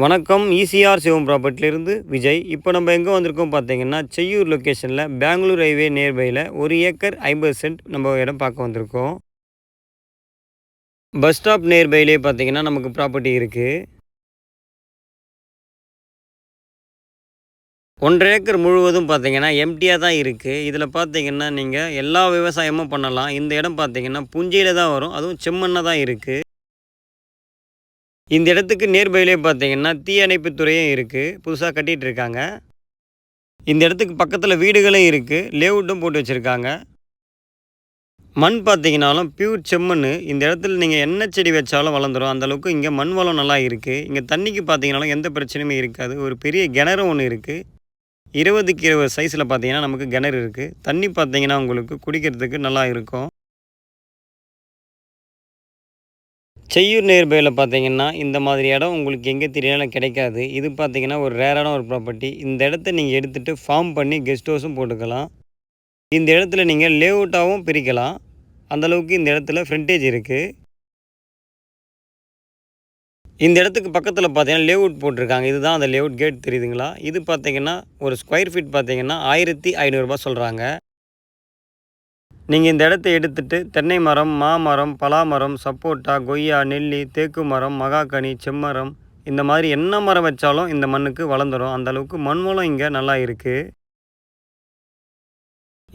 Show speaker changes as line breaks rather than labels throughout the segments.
வணக்கம். ஈசிஆர் சிவம் ப்ராப்பர்ட்டிலேருந்து விஜய். இப்போ நம்ம எங்கே வந்திருக்கோம் பார்த்தீங்கன்னா, செய்யூர் லொக்கேஷனில் பெங்களூர் ஹைவே நியர்பையில் 1 ஏக்கர் 50 சென்ட் நம்ம இடம் பார்க்க வந்திருக்கோம். பஸ் ஸ்டாப் நியர்பையிலே பார்த்தீங்கன்னா நமக்கு ப்ராப்பர்ட்டி இருக்குது. 1.5 ஏக்கர் முழுவதும் பார்த்தீங்கன்னா எம்டியாக தான் இருக்குது. இதில் பார்த்தீங்கன்னா நீங்கள் எல்லா விவசாயமும் பண்ணலாம். இந்த இடம் பார்த்தீங்கன்னா புஞ்சையில் தான் வரும், அதுவும் செம்மண்ணாக தான் இருக்குது. இந்த இடத்துக்கு நியர்பையிலே பார்த்தீங்கன்னா தீயணைப்புத் துறையும் இருக்குது, புதுசாக கட்டிகிட்டு இருக்காங்க. இந்த இடத்துக்கு பக்கத்தில் வீடுகளும் இருக்குது, லேஅவுட்டும் போட்டு வச்சுருக்காங்க. மண் பார்த்தீங்கன்னாலும் பியூர் செம்மண். இந்த இடத்துல நீங்கள் என்ன செடி வச்சாலும் வளர்ந்துடும், அந்தளவுக்கு இங்கே மண் வளம் நல்லா இருக்குது. இங்கே தண்ணிக்கு பார்த்தீங்கன்னாலும் எந்த பிரச்சனையுமே இருக்காது. ஒரு பெரிய கிணறு ஒன்று இருக்குது, 20க்கு 20 சைஸில் பார்த்தீங்கன்னா நமக்கு கிணறு இருக்குது. தண்ணி பார்த்தீங்கன்னா உங்களுக்கு குடிக்கிறதுக்கு நல்லா இருக்கும். செய்யூர் நியர்பையில் பார்த்தீங்கன்னா இந்த மாதிரி இடம் உங்களுக்கு எங்கே தெரியாலும் கிடைக்காது. இது பார்த்தீங்கன்னா ஒரு ரேரான ஒரு ப்ராப்பர்ட்டி. இந்த இடத்த நீங்கள் எடுத்துகிட்டு ஃபார்ம் பண்ணி கெஸ்ட் ஹவுஸும் போட்டுக்கலாம். இந்த இடத்துல நீங்கள் லேஅவுட்டாகவும் பிரிக்கலாம். அந்தளவுக்கு இந்த இடத்துல ஃப்ரண்டேஜ் இருக்குது. இந்த இடத்துக்கு பக்கத்தில் பார்த்தீங்கன்னா லேஅவுட் போட்டிருக்காங்க. இதுதான் அந்த லேஅவுட் கேட் தெரியுதுங்களா? இது பார்த்தீங்கன்னா ஒரு ஸ்கொயர் ஃபீட் பார்த்தீங்கன்னா 1500 சொல்கிறாங்க. நீங்கள் இந்த இடத்த எடுத்துகிட்டு தென்னை மரம், மாமரம், பலாமரம், சப்போட்டா, கொய்யா, நெல்லி, தேக்கு மரம், மகாக்கனி, செம்மரம், இந்த மாதிரி என்ன மரம் வச்சாலும் இந்த மண்ணுக்கு வளர்ந்துடும். அந்தளவுக்கு மண் வளம் இங்கே நல்லா இருக்குது.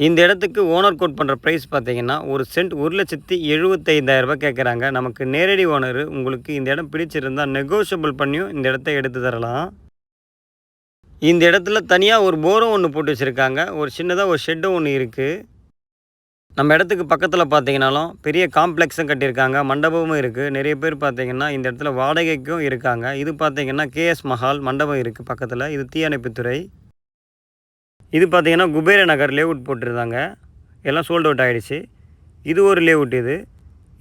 இந்த இடத்துக்கு ஓனர் கோட் பண்ணுற ப்ரைஸ் பார்த்தீங்கன்னா ஒரு சென்ட் 1,75,000 கேட்குறாங்க. நமக்கு நேரடி ஓனர் உங்களுக்கு இந்த இடம் பிடிச்சிருந்தால் நெகோஷியபிள் பண்ணியும் இந்த இடத்த எடுத்து தரலாம். இந்த இடத்துல தனியாக ஒரு போரும் ஒன்று போட்டு வச்சுருக்காங்க. ஒரு சின்னதாக ஒரு ஷெட்டும் ஒன்று இருக்குது. நம்ம இடத்துக்கு பக்கத்தில் பார்த்தீங்கன்னாலும் பெரிய காம்ப்ளெக்ஸும் கட்டியிருக்காங்க, மண்டபமும் இருக்குது. நிறைய பேர் பார்த்தீங்கன்னா இந்த இடத்துல வாடகைக்கும் இருக்காங்க. இது பார்த்தீங்கன்னா கேஎஸ் மஹால் மண்டபம் இருக்குது பக்கத்தில். இது தீயணைப்புத்துறை. இது பார்த்தீங்கன்னா குபேர நகர் லேஅவுட் போட்டிருந்தாங்க, எல்லாம் சோல்ட் அவுட் ஆகிடுச்சு. இது ஒரு லேஅவுட்.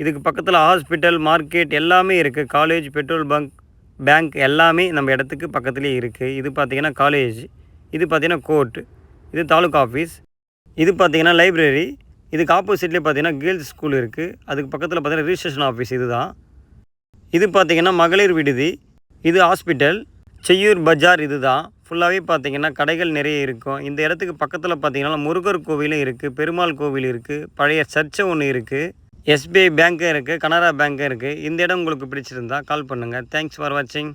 இதுக்கு பக்கத்தில் ஹாஸ்பிட்டல், மார்க்கெட் எல்லாமே இருக்குது. காலேஜ், பெட்ரோல் பங்க், பேங்க் எல்லாமே நம்ம இடத்துக்கு பக்கத்துலேயே இருக்குது. இது பார்த்தீங்கன்னா காலேஜ். இது பார்த்தீங்கன்னா கோர்ட். இது தாலுக்கா ஆஃபீஸ். இது பார்த்தீங்கன்னா லைப்ரரி. இதுக்கு ஆப்போசிட்லேயே பார்த்தீங்கன்னா கேர்ள்ஸ் ஸ்கூல் இருக்குது. அதுக்கு பக்கத்தில் பார்த்தீங்கன்னா ரிஜிஸ்ட்ரேஷன் ஆஃபீஸ். இது பார்த்தீங்கன்னா மகளிர் விடுதி. இது ஹாஸ்பிட்டல். செய்யூர் பஜார். இதுதான் ஃபுல்லாகவே பார்த்தீங்கன்னா கடைகள் நிறைய இருக்கும். இந்த இடத்துக்கு பக்கத்தில் பார்த்தீங்கன்னா முருகர் கோவிலும் இருக்குது, பெருமாள் கோவில் இருக்குது, பழைய சர்ச்சை ஒன்று இருக்குது, எஸ்பிஐ பேங்க்கும் இருக்குது, கனரா பேங்க்கும் இருக்குது. இந்த இடம் உங்களுக்கு பிடிச்சிருந்தா கால் பண்ணுங்கள். தேங்க்ஸ் ஃபார் வாட்சிங்.